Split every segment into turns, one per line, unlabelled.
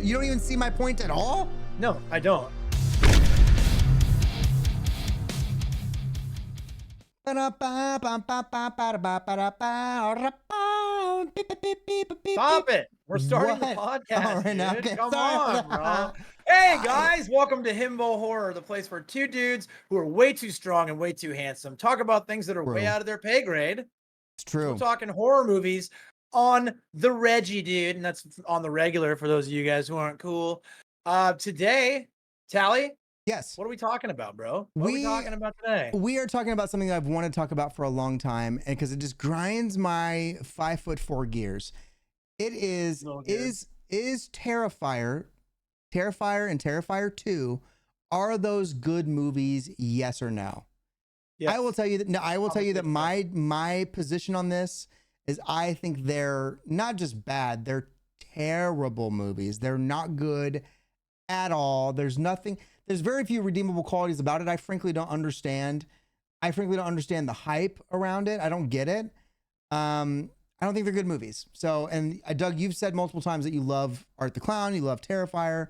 You don't even see my point at all?
No, I don't. Stop it. We're starting the podcast,
All right, now,
dude.
okay,
Come
sorry for
on,
that.
bro. Hey, guys. Welcome to Himbo Horror, the place where two dudes who are way too strong and way too handsome talk about things that are way
True.
out of their pay grade.
It's
So
true.
we're talking horror movies on the Reggie, dude. And that's on the regular for those of you guys who aren't cool. Today, Tally,
Yes.
what are we talking about, bro? What are we talking about today?
We are talking about something that I've wanted to talk about for a long time, and because it just grinds my 5'4" gears. It is Terrifier and Terrifier 2, are those good movies, yes or no? Yes. I will tell you that my position on this is I think they're not just bad, they're terrible movies. They're not good at all. There's very few redeemable qualities about it. I frankly don't understand the hype around it. I don't get it. I don't think they're good movies. So, and Doug, you've said multiple times that you love Art the Clown, you love Terrifier.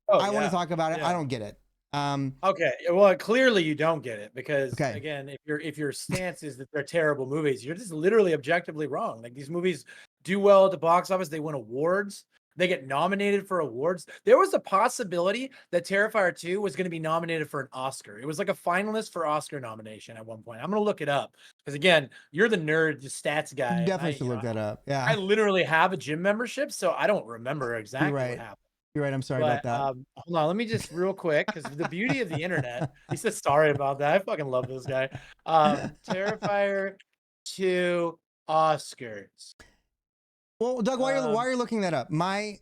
I want to talk about it. Yeah. I don't get it.
Okay. Well, clearly you don't get it because again, if your stance is that they're terrible movies, you're just literally objectively wrong. Like these movies do well at the box office. They win awards. They get nominated for awards. There was a possibility that Terrifier 2 was going to be nominated for an Oscar. It was like a finalist for Oscar nomination at one point. I'm going to look it up because again, you're the nerd, the stats guy.
You definitely should look that up. Yeah.
I literally have a gym membership, so I don't remember exactly what happened.
You're right. I'm sorry about that.
Hold on. Let me just real quick, because the beauty of the internet, he said sorry about that. I fucking love this guy. Terrifier 2 Oscars.
Well, Doug, while you're looking that up, my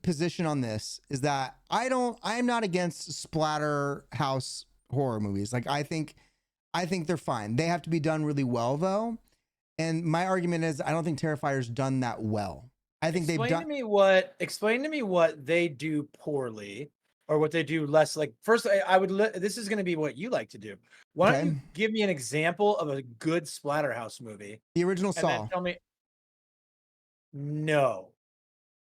position on this is that I'm not against splatterhouse horror movies. Like I think they're fine. They have to be done really well though. And my argument is I don't think Terrifier's done that well. I think
explain to me what they do poorly or what they do less. Like first, this is going to be what you like to do. Why don't you give me an example of a good splatterhouse movie?
The original Saw.
And then tell me. No.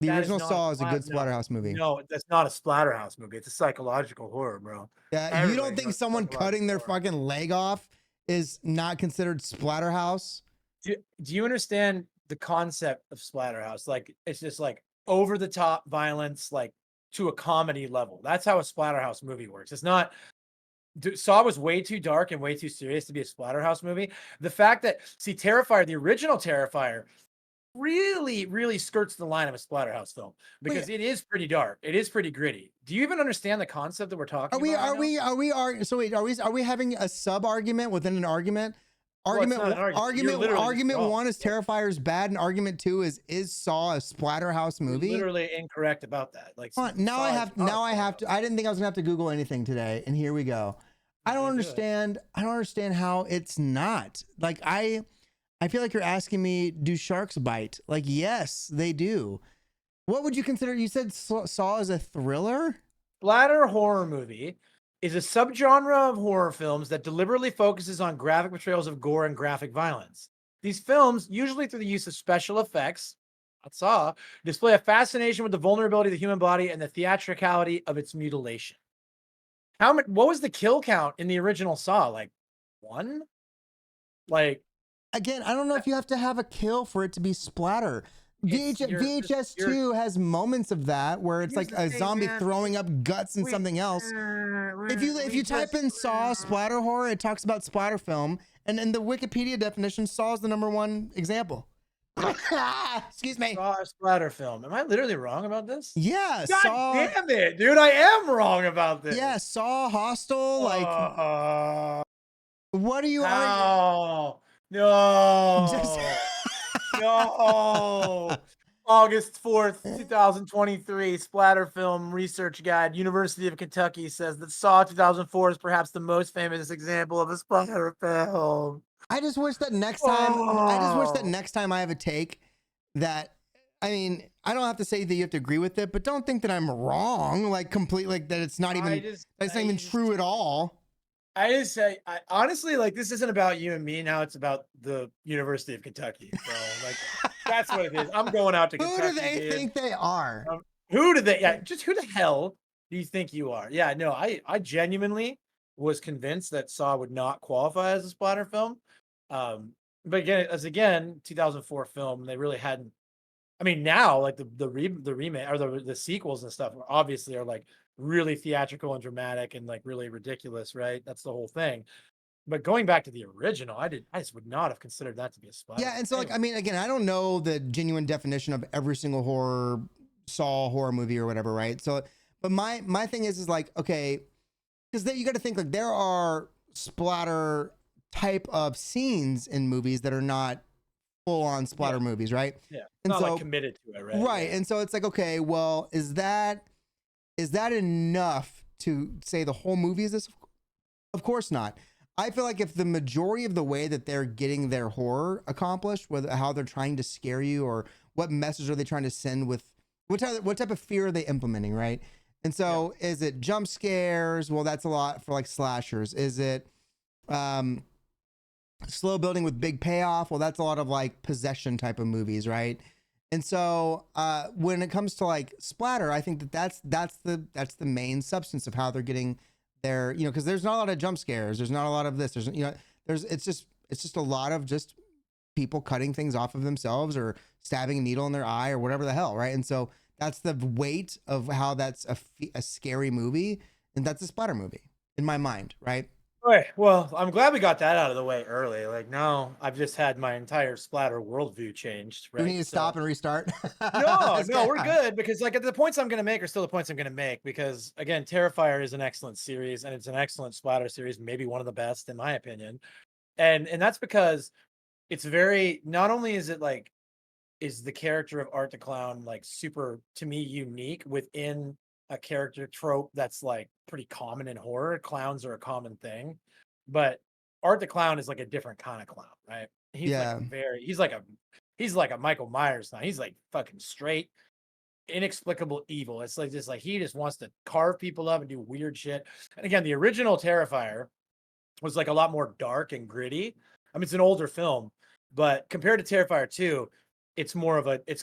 The original Saw is a good splatterhouse movie.
No, that's not a splatterhouse movie. It's a psychological horror, bro.
Yeah, you don't think someone cutting their fucking leg off is not considered splatterhouse?
Do you understand the concept of splatterhouse? Like it's just like over the top violence, like to a comedy level. That's how a splatterhouse movie works. It's not. Saw was way too dark and way too serious to be a splatterhouse movie. The fact that Terrifier, the original Terrifier, really skirts the line of a splatterhouse film because it is pretty dark. It is pretty gritty. Do you even understand the concept that we're talking about?
Are we having a sub argument within an argument? Argument one is Terrifier's bad, and argument two is Saw a splatterhouse movie?
You're literally incorrect about that. Like
now I have to. I didn't think I was gonna have to Google anything today, and here we go. I don't understand how it's not. Like I feel like you're asking me, do sharks bite? Like, yes, they do. What would you consider? You said Saw is a thriller?
Splatter horror movie is a subgenre of horror films that deliberately focuses on graphic portrayals of gore and graphic violence. These films, usually through the use of special effects, display a fascination with the vulnerability of the human body and the theatricality of its mutilation. What was the kill count in the original Saw? Like 1? Like,
again, I don't know if you have to have a kill for it to be splatter. VHS 2 has moments of that where it's like a zombie throwing up guts and something else. If you type in Saw splatter horror, it talks about splatter film, and in the Wikipedia definition, Saw is the #1 example. Excuse me.
Saw a splatter film. Am I literally wrong about this?
Yeah.
God damn it, dude! I am wrong about this.
Yeah, Saw, Hostel, what are you arguing?
No. No. August 4th, 2023, Splatter Film Research Guide, University of Kentucky says that Saw 2004 is perhaps the most famous example of a splatter film.
I just wish that next time I have a take that, I mean, I don't have to say that you have to agree with it, but don't think that I'm wrong, like completely, like that it's not even true at all.
I just say, honestly, like, this isn't about you and me now. It's about the University of Kentucky. So, like, that's what it is. I'm going out to Kentucky.
Who do they think they are?
Who did they? Yeah, just who the hell do you think you are? Yeah, no, I genuinely was convinced that Saw would not qualify as a splatter film. Um, but again, 2004 film, they really hadn't. I mean, now like the remake or the sequels and stuff obviously are like really theatrical and dramatic and like really ridiculous, right? That's the whole thing. But going back to the original, I just would not have considered that to be a splatter
Yeah,
film.
and so like I mean, again, I don't know the genuine definition of every single horror movie or whatever, right? So, but my thing is like, okay, because you got to think like there are splatter type of scenes in movies that are not full on splatter
Yeah,
movies, right?
yeah.
And
Not like
so
committed to it, right?
right,
Yeah.
and so it's like, okay, well, is that enough to say the whole movie is this? Of course not. I feel like if the majority of the way that they're getting their horror accomplished, whether how they're trying to scare you or what message are they trying to send with what type of fear are they implementing, right? And
Yeah.
so is it jump scares? Well, that's a lot for like slashers. Is it um slow building with big payoff? Well, that's a lot of like possession type of movies, right? And so when it comes to like splatter, I think that that's the main substance of how they're getting their, you know, because there's not a lot of jump scares, there's not a lot of this, there's, you know, there's it's just a lot of just people cutting things off of themselves or stabbing a needle in their eye or whatever the hell, right? And so that's the weight of how that's a scary movie, and that's a splatter movie in my mind, right?
Right. Well, I'm glad we got that out of the way early. Like now I've just had my entire splatter worldview changed,
Do we
right?
need to
So
stop and restart?
no,
That's
no,
good.
we're good because like the points I'm gonna make are still the points I'm gonna make because again, Terrifier is an excellent series and it's an excellent splatter series, maybe one of the best in my opinion. And that's because it's very not only is it like is the character of Art the Clown like super to me unique within a character trope that's like pretty common in horror. Clowns are a common thing, but Art the Clown is like a different kind of clown, right? He's like
Yeah.
he's like a Michael Myers now. He's like fucking straight inexplicable evil. It's like just like he just wants to carve people up and do weird shit. And again, the original Terrifier was like a lot more dark and gritty. I mean, it's an older film, but compared to Terrifier 2, it's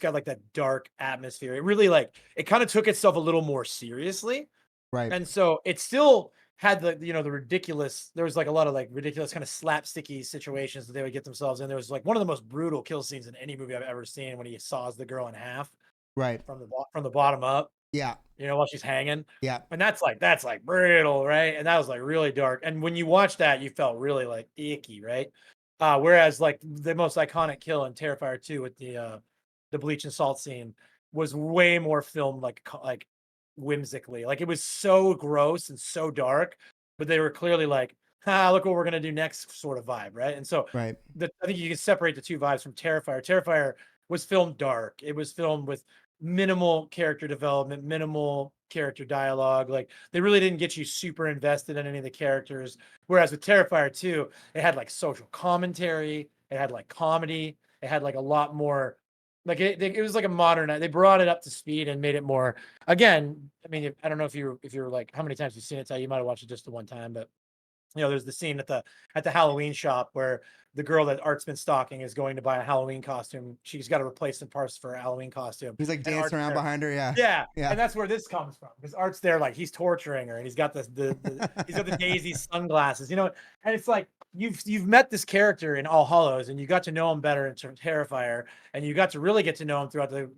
got like that dark atmosphere. It really like it kind of took itself a little more seriously.
Right.
And so it still had the ridiculous, there was like a lot of like ridiculous kind of slapsticky situations that they would get themselves in. There was like one of the most brutal kill scenes in any movie I've ever seen when he saws the girl in half
Right.
from the bottom up,
Yeah.
while she's hanging.
Yeah.
And that's like brutal, right? And that was like really dark. And when you watch that, you felt really like icky, right? Whereas like the most iconic kill in Terrifier 2 with the bleach and salt scene was way more filmed like whimsically. Like it was so gross and so dark, but they were clearly like, look what we're gonna do next sort of vibe, right? And so
Right.
I think you can separate the two vibes from Terrifier. Terrifier was filmed dark. It was filmed with minimal character development, minimal character dialogue. Like they really didn't get you super invested in any of the characters. Whereas with Terrifier 2, it had like social commentary, it had like comedy, it had like a lot more like it was like a modern. They brought it up to speed and made it more. Again, I mean, I don't know if you're like how many times you've seen it. You might have watched it just the one time, but there's the scene at the Halloween shop where the girl that Art's been stalking is going to buy a Halloween costume. She's got to replace some parts for a Halloween costume.
He's like
And
dancing
Art's
around
there.
behind her. Yeah.
Yeah,
Yeah.
and that's where this comes from because Art's there like he's torturing her and he's got he's got the Daisy sunglasses, and it's like you've met this character in All Hallows and you got to know him better in Terrifier and you got to really get to know him throughout the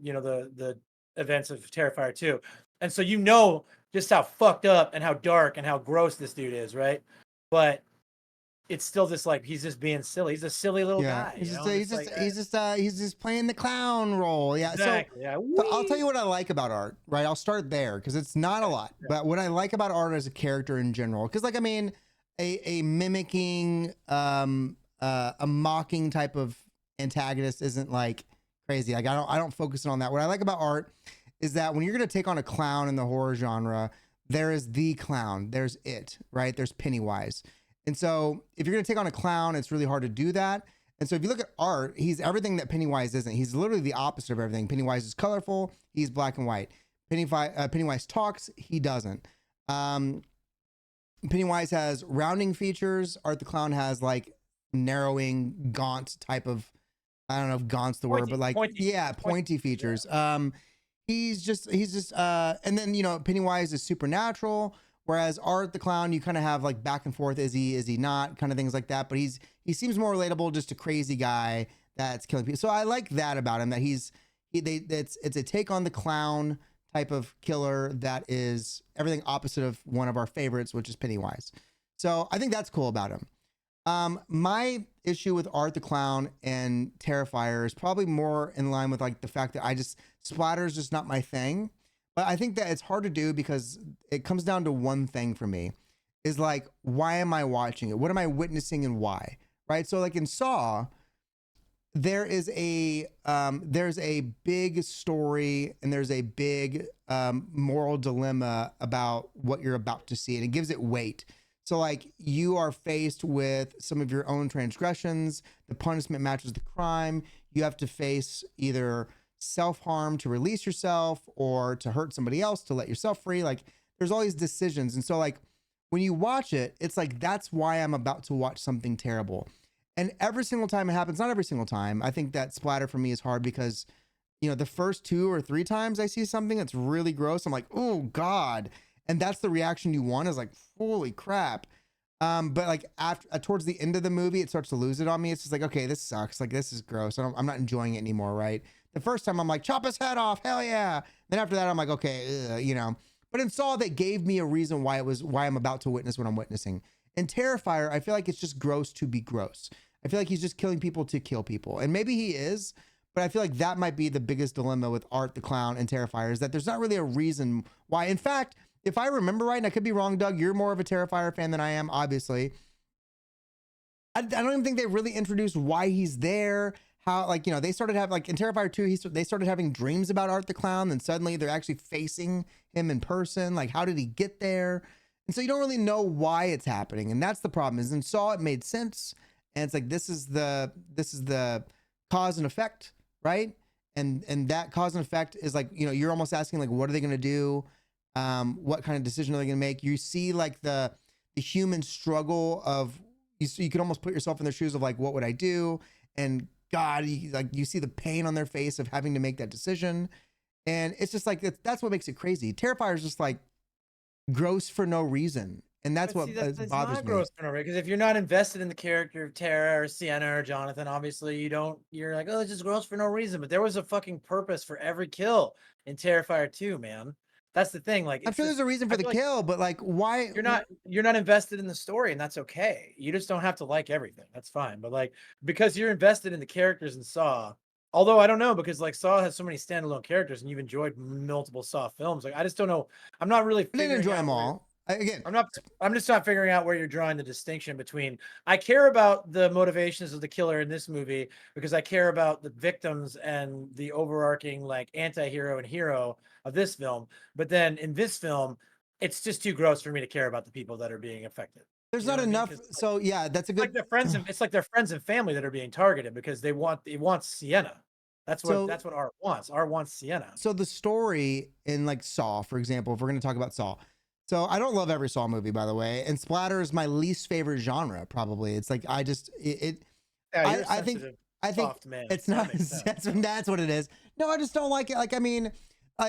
events of Terrifier 2. And so just how fucked up and how dark and how gross this dude is, right? But it's still just like he's just being silly. He's a silly little guy.
He's just playing the clown role. Yeah.
Exactly. Yeah.
So I'll tell you what I like about Art, right? I'll start there because it's not a lot, but what I like about Art as a character in general, because like I mean, a mimicking, a mocking type of antagonist isn't like crazy. Like I don't focus on that. What I like about Art is that when you're gonna take on a clown in the horror genre, there is the clown. There's it, right? There's Pennywise. And so if you're going to take on a clown, it's really hard to do that. And so if you look at Art, he's everything that Pennywise isn't. He's literally the opposite of everything. Pennywise is colorful. He's black and white. Pennywise talks. He doesn't. Pennywise has rounding features. Art the Clown has like narrowing, gaunt type of, I don't know if gaunt's the word, but like, pointy features.
Yeah.
And then, you know, Pennywise is supernatural, whereas Art the Clown, you kind of have like back and forth, is he not, kind of things like that. But he seems more relatable, just a crazy guy that's killing people. So I like that about him, that it's a take on the clown type of killer that is everything opposite of one of our favorites, which is Pennywise. So I think that's cool about him. My issue with Art the Clown and Terrifier is probably more in line with like the fact that splatter is just not my thing. But I think that it's hard to do because it comes down to one thing for me, is like, why am I watching it? What am I witnessing and why? Right? So like in Saw, there's a big story and there's a big moral dilemma about what you're about to see, and it gives it weight. So like you are faced with some of your own transgressions, the punishment matches the crime. You have to face either self-harm to release yourself or to hurt somebody else to let yourself free. Like there's all these decisions. And so like when you watch it, it's like, that's why I'm about to watch something terrible. And every single time it happens, not every single time, I think that splatter for me is hard because, you know, the first 2 or 3 times I see something that's really gross, I'm like, oh God. And that's the reaction you want, is like, holy crap. But like after towards the end of the movie, it starts to lose it on me. It's just like, okay, this sucks. Like, this is gross. I'm not enjoying it anymore. Right. The first time I'm like, chop his head off. Hell yeah. Then after that, I'm like, okay, you know, but in Saw, that gave me a reason why I'm about to witness what I'm witnessing. In Terrifier, I feel like it's just gross to be gross. I feel like he's just killing people to kill people. And maybe he is, but I feel like that might be the biggest dilemma with Art the Clown and Terrifier, is that there's not really a reason why. In fact, if I remember right, and I could be wrong, Doug, you're more of a Terrifier fan than I am, obviously. I don't even think they really introduced why he's there. How, like, you know, they started having, like in Terrifier 2, they started having dreams about Art the Clown, and suddenly they're actually facing him in person. Like, how did he get there? And so you don't really know why it's happening. And that's the problem. Is in Saw, it made sense. And it's like, this is the cause and effect, right? And that cause and effect is like, you know, you're almost asking like, what are they going to do? What kind of decision are they going to make? You see like the human struggle of, you can almost put yourself in their shoes of like, what would I do? And God, you see the pain on their face of having to make that decision. And it's just like, that's what makes it crazy. Terrifier is just like gross for no reason. And that's what
that's
bothers
not
me.
gross for no reason, because if you're not invested in the character of Tara or Sienna or Jonathan, obviously you're like, oh, it's just gross for no reason. But there was a fucking purpose for every kill in Terrifier 2, man. That's the thing. Like,
I'm sure there's a reason for the kill, but like, why?
You're not invested in the story, and that's okay. You just don't have to like everything. That's fine. But like, because you're invested in the characters in Saw, although I don't know, because like Saw has so many standalone characters and you've enjoyed multiple Saw films. Like, I just don't know. I'm not really
I didn't enjoy
figuring out
them all. Again,
I'm just not figuring out where you're drawing the distinction between, I care about the motivations of the killer in this movie because I care about the victims and the overarching like anti-hero and hero of this film. But then in this film, it's just too gross for me to care about the people that are being affected.
there's
You know
not
what I mean?
enough. So yeah, that's a good.
It's like their friends and family that are being targeted because it wants Sienna. That's
So
what Art wants. Art wants Sienna.
so the story in like Saw, for example, if we're going to talk about Saw. So I don't love every Saw movie, by the way, and splatter is my least favorite genre. Probably, it's like I just it.
Yeah,
I think
soft man.
it's not. That's what it is. No, I just don't like it. Like, I mean,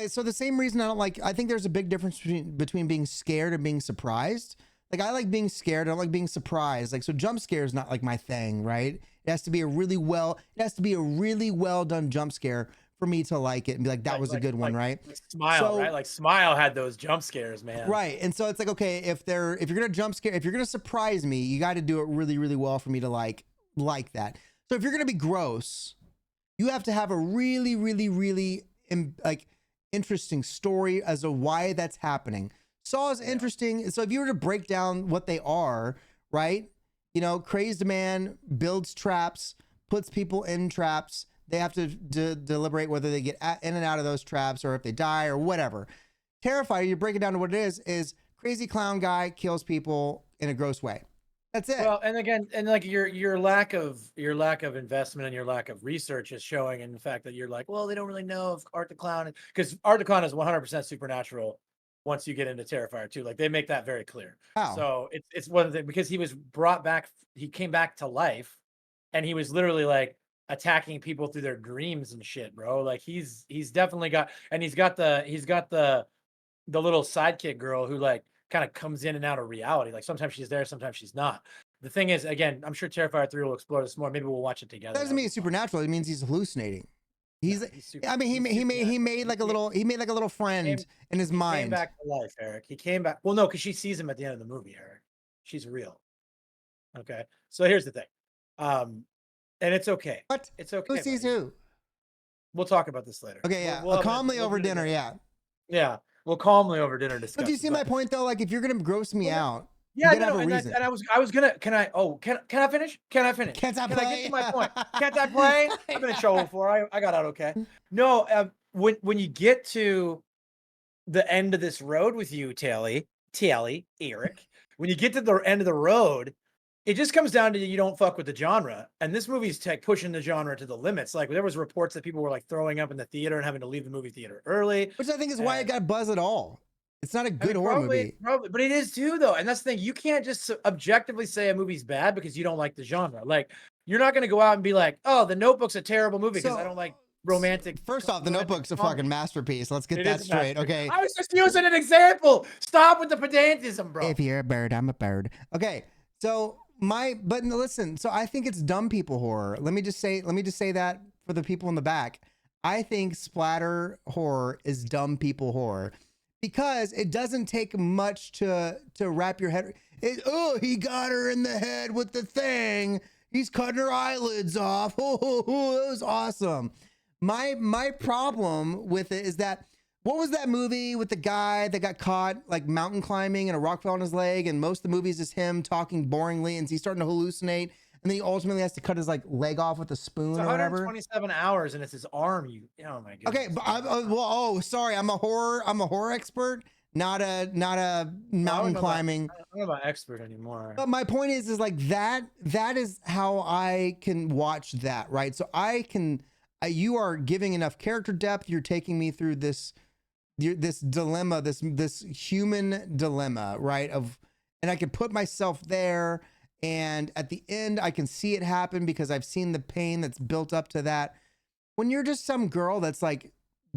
so the same reason I don't like. I think there's a big difference between being scared and being surprised. Like, I like being scared. I don't like being surprised. Like, so jump scare is not like my thing, right? It has to be a really well done jump scare for me to like it and be like, that was a good one, right?
Like Smile, right? Like Smile had those jump scares, man.
Right. And so it's like, okay, if you're gonna jump scare, if you're gonna surprise me, you got to do it really, really well for me to like that. So if you're gonna be gross, you have to have a really, really, really like interesting story as to why that's happening. Saw is interesting. So if you were to break down what they are, right? You know, crazed man builds traps, puts people in traps. They have to deliberate whether they get in and out of those traps or if they die or whatever. Terrifier, you break it down to what it is crazy clown guy kills people in a gross way. That's it.
Well, and again, and like your lack of investment and your lack of research is showing in the fact that you're like, well, they don't really know if Art the Clown, because Art the Clown is 100% supernatural once you get into Terrifier 2. Like, they make that very clear.
How?
So it's one of the, because he was brought back, he came back to life, and he was literally like, attacking people through their dreams and shit, bro. Like he's definitely got, and he's got the little sidekick girl who like kind of comes in and out of reality. Like sometimes she's there, sometimes she's not. The thing is, again, I'm sure Terrifier 3 will explore this more. Maybe we'll watch it together.
That doesn't mean it's supernatural. It means he's hallucinating. He's
super,
I mean, he made like a little friend in his mind. He
came back to life, Eric. He came back. Well, no, because she sees him at the end of the movie, Eric. She's real. Okay. So here's the thing. And it's okay.
What?
It's okay.
Who sees who?
We'll talk about this later.
Okay, yeah. We'll calmly over dinner, yeah.
Yeah. We'll calmly over dinner discuss.
But do you see my point though? Like if you're gonna gross me out,
yeah, no, and I was gonna. Can I finish? Can I finish?
Can't I play?
Can I get to my point? Can't I play? I've been in show before. I got out okay. No, when you get to the end of this road with you, Tally, Eric, when you get to the end of the road, it just comes down to you don't fuck with the genre. And this movie's pushing the genre to the limits. Like there was reports that people were like throwing up in the theater and having to leave the movie theater early.
Which I think is why it got buzz at all. It's not a good horror movie.
Probably, but it is too, though. And that's the thing. You can't just objectively say a movie's bad because you don't like the genre. Like, you're not going to go out and be like, oh, The Notebook's a terrible movie because I don't like romantic.
First off, The Notebook's a fucking masterpiece. Let's get that straight, okay?
I was just using an example. Stop with the pedantism, bro.
If you're a bird, I'm a bird. Okay, so but listen. So I think it's dumb people horror. Let me just say that for the people in the back. I think splatter horror is dumb people horror. Because it doesn't take much to wrap your head. Oh, he got her in the head with the thing. He's cutting her eyelids off. Oh, it was awesome. My problem with it is that, what was that movie with the guy that got caught like mountain climbing and a rock fell on his leg, and most of the movies is him talking boringly and he's starting to hallucinate, and then he ultimately has to cut his like leg off with a spoon or whatever.
127 hours and it's his arm. Oh my god.
Okay, but sorry, I'm a horror expert, not a mountain climbing.
I don't know about expert anymore.
But my point is like that is how I can watch that, right? So I can, you are giving enough character depth. You're taking me through this dilemma, this human dilemma, right? And I can put myself there. And at the end, I can see it happen because I've seen the pain that's built up to that. When you're just some girl that's like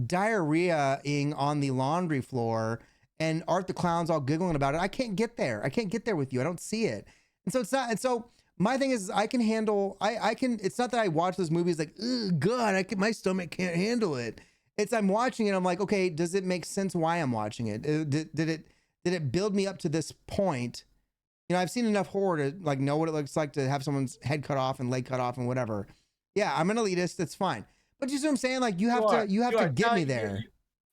diarrhea-ing on the laundry floor and Art the Clown's all giggling about it, I can't get there. I can't get there with you. I don't see it. And so it's not. And so my thing is, I can handle. I can. It's not that I watch those movies like, oh God, my stomach can't handle it. It's I'm watching it. I'm like, okay, does it make sense why I'm watching it? Did it build me up to this point? You know, I've seen enough horror to like know what it looks like to have someone's head cut off and leg cut off and whatever. Yeah, I'm an elitist. That's fine. But you see what I'm saying? Like you have to get me there.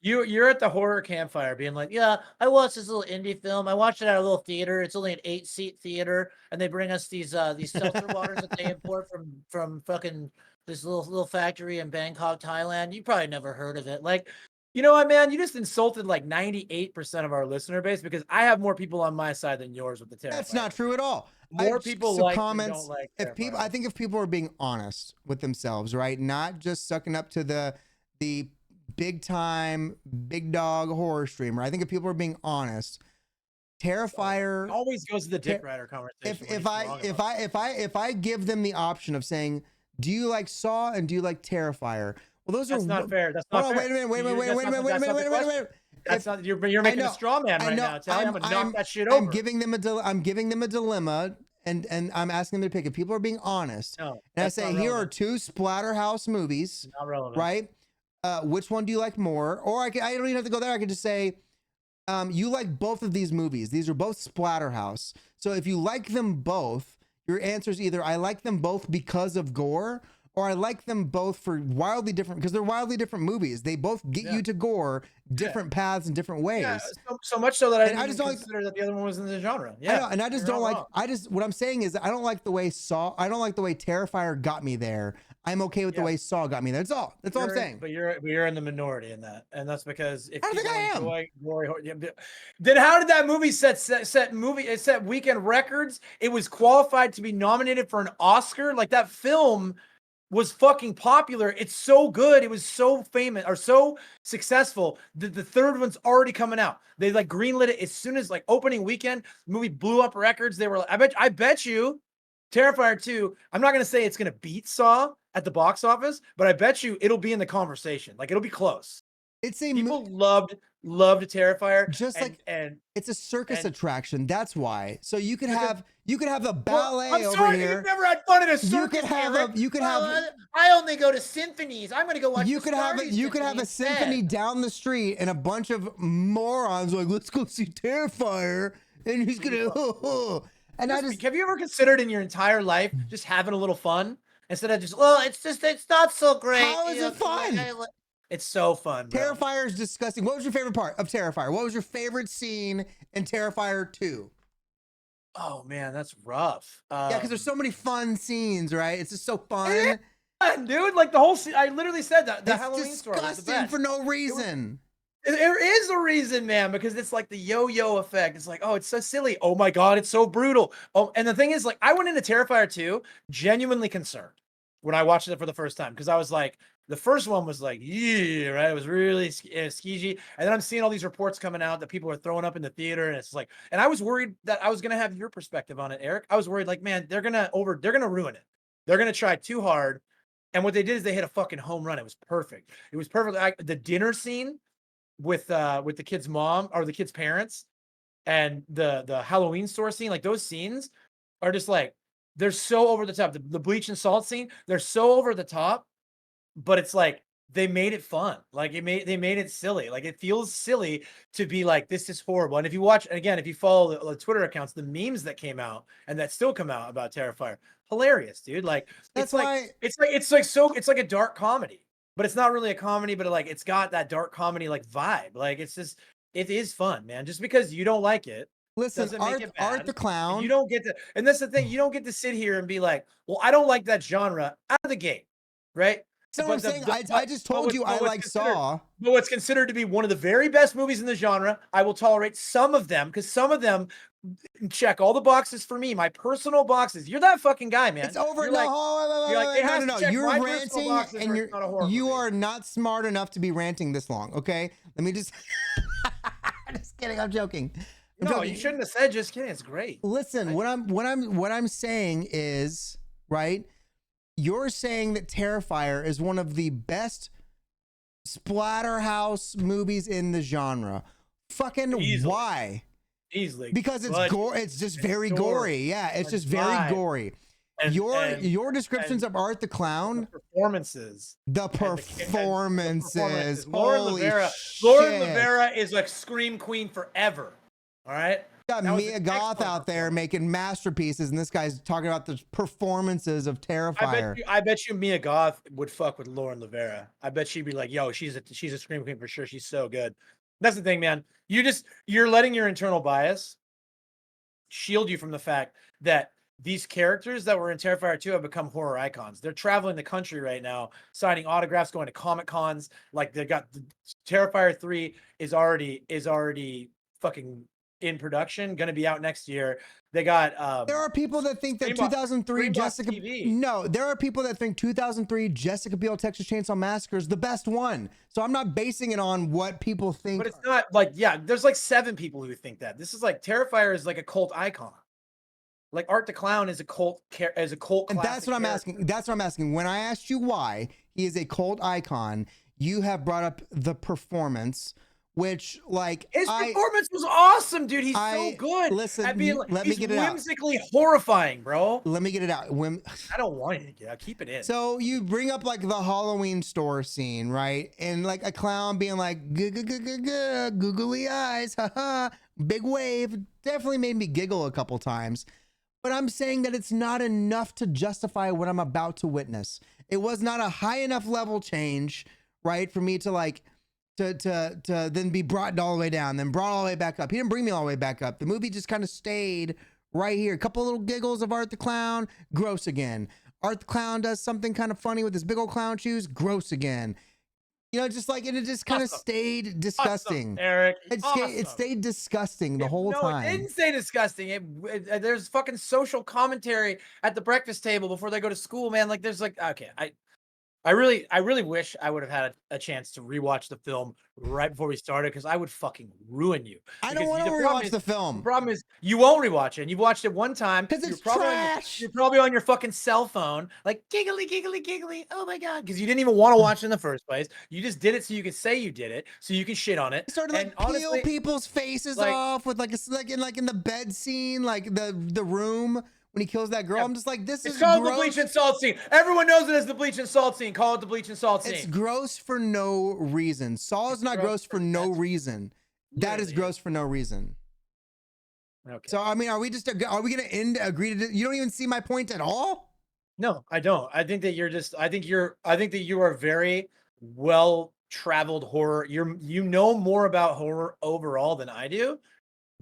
You're at the horror campfire being like, yeah, I watched this little indie film. I watched it at a little theater. It's only an 8-seat theater, and they bring us these seltzer waters that they import from fucking this little factory in Bangkok, Thailand. You probably never heard of it. Like, you know what, man? You just insulted like 98% of our listener base because I have more people on my side than yours with the Terrifier.
That's not true at all.
More people like comments. Don't like
I think if people are being honest with themselves, right, not just sucking up to the big time big dog horror streamer. I think if people are being honest, Terrifier
always goes to the dick rider conversation.
If I give them the option of saying, do you like Saw and do you like Terrifier? Well, that's not
fair. That's not fair.
Wait a minute.
That's not. You're making a straw man right now. I'm gonna knock that shit over.
I'm giving them a dilemma, and I'm asking them to pick. If people are being honest, and I say here are two Splatterhouse movies,
not relevant,
right? Which one do you like more? Or I don't even have to go there. I could just say, you like both of these movies. These are both Splatterhouse. So if you like them both, your answer is either I like them both because of gore, or I like them both for wildly different, because they're wildly different movies. They both get you to gore different paths in different ways. Yeah,
so much so that I didn't even consider that the other one was in the genre. Yeah,
I know, and I just don't like. What I'm saying is I don't like the way Terrifier got me there. I'm okay with the way Saw got me there. That's all. That's all I'm saying.
But you're in the minority in that, and that's because if
I don't think I am.
Then how did that movie set weekend records? It was qualified to be nominated for an Oscar. Like that film was fucking popular. It's so good. It was so famous or so successful. The third one's already coming out. They like greenlit it as soon as like opening weekend. The movie blew up records. They were like, I bet you Terrifier 2, I'm not gonna say it's gonna beat Saw at the box office, but I bet you it'll be in the conversation. Like, it'll be close.
It's a
People loved Terrifier,
just like
and
it's a circus
and
attraction. That's why. So you could
because
have a
well,
ballet
I'm
over
sorry that
here.
you've never had fun at a
You could
circus,
have
Eric.
you could have
I only go to symphonies. I'm gonna go watch
you
the
could have
Starry
you could have
Symphony
a symphony
instead.
down the street and a bunch of morons like, let's go see Terrifier, and he's gonna and I just
Have you ever considered in your entire life just having a little fun instead of just, well, it's not so great.
How is it fun?
It's so fun, bro.
Terrifier is disgusting. What was your favorite part of Terrifier? What was your favorite scene in Terrifier 2?
Oh man, that's rough.
Yeah, because there's so many fun scenes, right? It's just so fun.
Yeah, dude, like the whole scene, I literally said that the
It's
Halloween story was the
disgusting
best.
for no reason.
There is a reason, man, because it's like the yo-yo effect. It's like, oh, it's so silly. Oh my God, it's so brutal. Oh, and the thing is, like, I went into Terrifier 2 genuinely concerned when I watched it for the first time because I was like, the first one was like, yeah, right? It was really skeegy. And then I'm seeing all these reports coming out that people are throwing up in the theater, and it's like, and I was worried that I was gonna have your perspective on it, Eric. I was worried, like, man, they're gonna ruin it. They're gonna try too hard. And what they did is they hit a fucking home run. It was perfect. It was perfect. The dinner scene with the kid's mom or the kid's parents and the Halloween store scene, like those scenes are just like they're so over the top. The bleach and salt scene, they're so over the top, but it's like they made it fun. Like they made it silly. Like it feels silly to be like, this is horrible. And if you watch, again, if you follow the Twitter accounts, the memes that came out and that still come out about Terrifier, hilarious, dude. Like
That's why
it's like a dark comedy. But it's not really a comedy, but like it's got that dark comedy like vibe. Like it's just it is fun, man. Just because you don't like it
listen,
doesn't make it bad.
Art the Clown.
And you don't get to, and that's the thing, you don't get to sit here and be like, well, I don't like that genre out of the gate, right?
So I'm saying, I just told you I like Saw.
But what's considered to be one of the very best movies in the genre, I will tolerate some of them because some of them check all the boxes for me, my personal boxes. You're that fucking guy, man.
It's over.
You're like,
No. You're ranting, and you are not smart enough to be ranting this long. Okay, let me just. Just kidding. I'm joking.
You shouldn't have said just kidding. It's great.
Listen, what I'm saying is, right. You're saying that Terrifier is one of the best splatterhouse movies in the genre. Fucking
Easily.
Why?
Easily.
Because it's gore. It's just very gory. Yeah, it's just very gory. And your descriptions of Art the Clown,
the performances.
Lauren
Rivera is like scream queen forever. All right.
Got Mia Goth out there making masterpieces, and this guy's talking about the performances of Terrifier.
I bet you Mia Goth would fuck with Lauren Rivera. I bet she'd be like, yo, she's a scream queen for sure. She's so good. That's the thing, man. You're letting your internal bias shield you from the fact that these characters that were in Terrifier 2 have become horror icons. They're traveling the country right now, signing autographs, going to Comic Cons. Like they got Terrifier 3 is already fucking in production, going to be out next year. They got
there are people that think that 2003 Jessica there are people that think 2003 Jessica Biel Texas Chainsaw Massacre is the best one. So I'm not basing it on what people think.
But it's not like, yeah, there's like 7 people who think that. This is like Terrifier is like a cult icon. Like Art the Clown is a cult
and that's what I'm asking. That's what I'm asking. When I asked you why he is a cult icon, you have brought up the performance, which like
his performance was awesome, dude. He's so good.
Listen,
let me get it out. Whimsically horrifying, bro.
Let me get it out.
I don't want it to get out. Keep it in.
So you bring up like the Halloween store scene, right? And like a clown being like googly eyes, haha, big wave. Definitely made me giggle a couple times. But I'm saying that it's not enough to justify what I'm about to witness. It was not a high enough level change, right, for me to like to then be brought all the way down, then brought all the way back up. He didn't bring me all the way back up. The movie just kind of stayed right here. A couple little giggles of Art the Clown, gross again. Art the Clown does something kind of funny with his big old clown shoes, gross again. You know, just like, and it just kind of stayed disgusting.
Awesome, Eric.
It stayed disgusting the whole time.
No, it didn't stay disgusting. There's fucking social commentary at the breakfast table before they go to school, man. Like, there's like, okay, I really wish I would have had a chance to rewatch the film right before we started because I would fucking ruin you.
I don't
Because
want to rewatch the
the
film
problem is you won't rewatch it. And you've watched it one time.
because it's trash.
You're probably on your fucking cell phone, like giggly, giggly, giggly. Oh my god, because you didn't even want to watch it in the first place. You just did it so you could say you did it, so you can shit on it.
It started like
And
peel
honestly,
people's faces
like,
off with like in the bed scene, like the room when he kills that girl.
yeah,
I'm just like, this
it's
is
called
gross.
the bleach and salt scene. Everyone knows it as the bleach and salt scene. Call it the bleach and salt scene.
It's gross for no reason. Saw is not gross for no reason. That is gross for no reason.
Okay.
So I mean, are we gonna agree to? You don't even see my point at all.
No, I don't. I think that I think that you are very well traveled horror. You know more about horror overall than I do.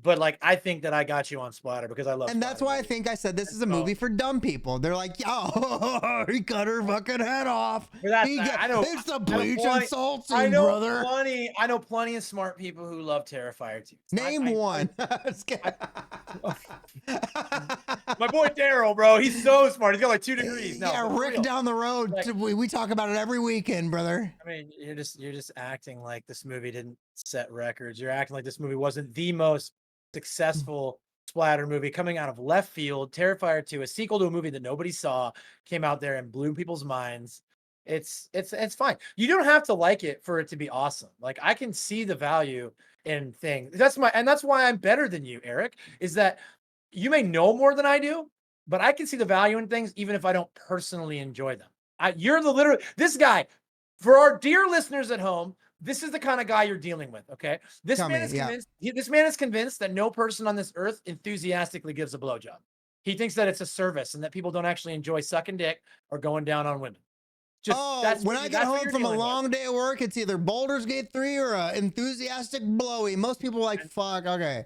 But like, I think that I got you on Splatter because I love
And that's
Splatter
why I
movies.
think I said this
And
is a movie for dumb people. They're like, yo, he cut her fucking head off. It's the bleach and salt scene, brother.
I know plenty of smart people who love Terrifier too.
Name one.
My boy Daryl, bro, he's so smart. He's got like 2 degrees now.
Yeah, Rick down the road. Like, we talk about it every weekend, brother.
I mean, you're just acting like this movie didn't set records. You're acting like this movie wasn't the most successful splatter movie coming out of left field. Terrifier 2, a sequel to a movie that nobody saw, came out there and blew people's minds. It's fine. You don't have to like it for it to be awesome. Like, I can see the value in things. That's why I'm better than you, Eric, is that you may know more than I do, but I can see the value in things even if I don't personally enjoy them. This guy, for our dear listeners at home, this is the kind of guy you're dealing with, okay? This man is convinced that no person on this earth enthusiastically gives a blowjob. He thinks that it's a service and that people don't actually enjoy sucking dick or going down on women.
When I get home from a long day of work, it's either Baldur's Gate 3 or an enthusiastic blowy. Most people are like, fuck, okay.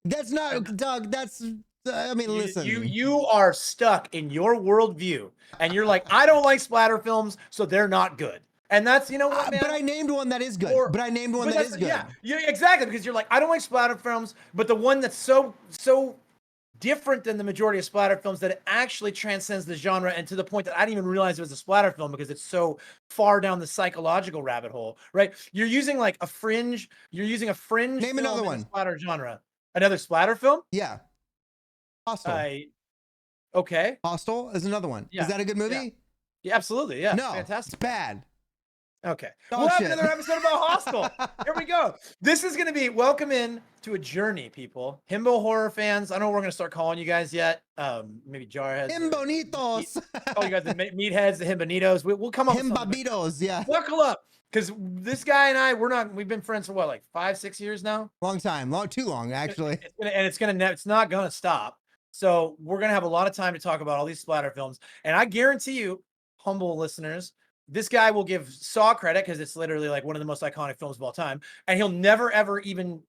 That's not, Doug, that's, I mean, listen.
You are stuck in your worldview and you're like, I don't like splatter films, so they're not good. And that's, you know what, man?
But I named one that is good.
Yeah, exactly. Because you're like, I don't like splatter films, but the one that's so different than the majority of splatter films that it actually transcends the genre, and to the point that I didn't even realize it was a splatter film because it's so far down the psychological rabbit hole, right? You're using a fringe.
Name another one.
Splatter genre. Another splatter film?
Yeah. Hostel.
Okay.
Hostel is another one. Yeah. Is that a good movie?
Yeah, absolutely. Yeah.
No,
fantastic.
It's bad.
Okay. We'll have another episode about Hostel. Here we go. This is going to be welcome in to a journey, people. Himbo horror fans. I don't know what we're going to start calling you guys yet. Maybe jarheads.
Himbonitos.
Call you guys the meatheads, the himbonitos. We'll come up with
Himbabitos, yeah.
Buckle up. Because this guy and I, we've been friends for what, like 5-6 years now?
Long time. Too long, actually.
It's not going to stop. So we're going to have a lot of time to talk about all these splatter films. And I guarantee you, humble listeners, this guy will give Saw credit because it's literally like one of the most iconic films of all time. And he'll never, ever even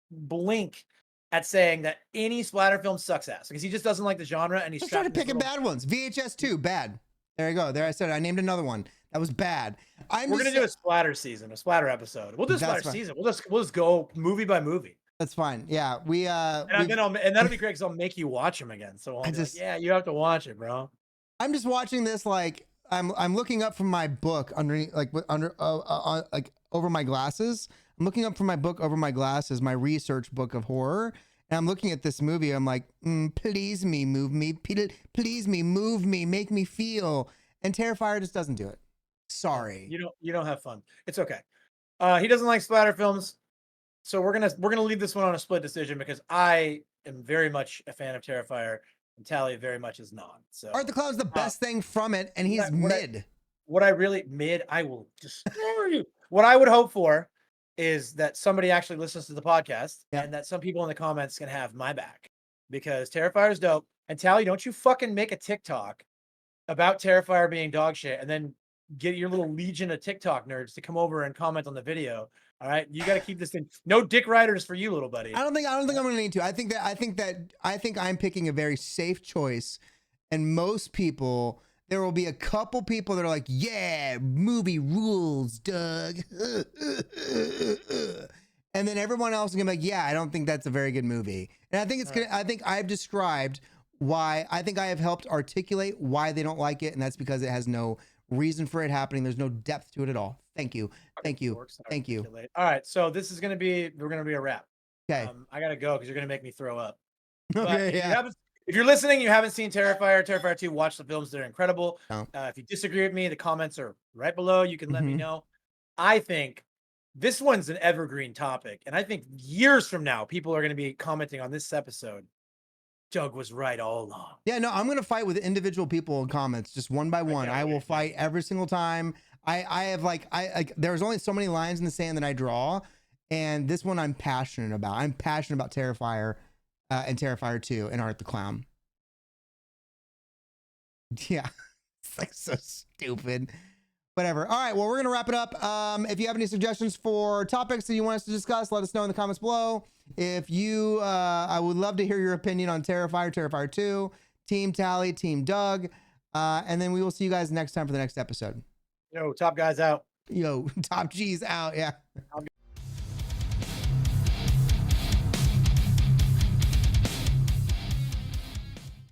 blink at saying that any splatter film sucks ass because he just doesn't like the genre. And he's
trying to pick bad ones. VHS 2, bad. There you go. There I said it. I named another one. That was bad.
We're going to do a splatter season, a splatter episode. We'll do a splatter season. We'll just go movie by movie.
That's fine. Yeah.
And that'll be great because I'll make you watch them again. So you have to watch it, bro.
I'm just watching this like I'm looking up from my book underneath, like over my glasses. I'm looking up from my book over my glasses, my research book of horror, and I'm looking at this movie. I'm like, please me, move me, please me, move me, make me feel. And Terrifier just doesn't do it. Sorry,
you don't have fun. It's okay. He doesn't like splatter films, so we're gonna leave this one on a split decision because I am very much a fan of Terrifier. And Tally very much is not. So
Art the Clown's the best thing from it, and he's mid.
I will destroy you. What I would hope for is that somebody actually listens to the podcast and that some people in the comments can have my back because Terrifier is dope. And Tally, don't you fucking make a TikTok about Terrifier being dog shit and then get your little legion of TikTok nerds to come over and comment on the video. All right, you got to keep this thing. No dick riders for you, little buddy.
I don't think I'm going to need to. I think I'm picking a very safe choice, and most people, there will be a couple people that are like, yeah, movie rules, Doug. And then everyone else is gonna be like, yeah, I don't think that's a very good movie. And I think I think I've described why. I think I have helped articulate why they don't like it, and that's because it has no reason for it happening. There's no depth to it at all. Thank you. Thank you. Thank you.
All right. So this is going to be, we're going to be a wrap.
Okay.
I got to go because you're going to make me throw up.
Okay.
But if you're listening, you haven't seen Terrifier 2, watch the films. They're incredible.
No.
If you disagree with me, the comments are right below. You can let me know. I think this one's an evergreen topic. And I think years from now, people are going to be commenting on this episode. Doug was right all along.
Yeah, no, I'm going to fight with individual people in comments, just one by one. I will fight every single time. I have like there's only so many lines in the sand that I draw. And this one I'm passionate about. I'm passionate about Terrifier and Terrifier 2 and Art the Clown. Yeah, it's like so stupid. Whatever. All right, well, we're going to wrap it up. If you have any suggestions for topics that you want us to discuss, let us know in the comments below. If you, I would love to hear your opinion on Terrifier, Terrifier 2, Team Tally, Team Doug. And then we will see you guys next time for the next episode.
Yo, Top Guys out.
Yo, Top G's out. Yeah.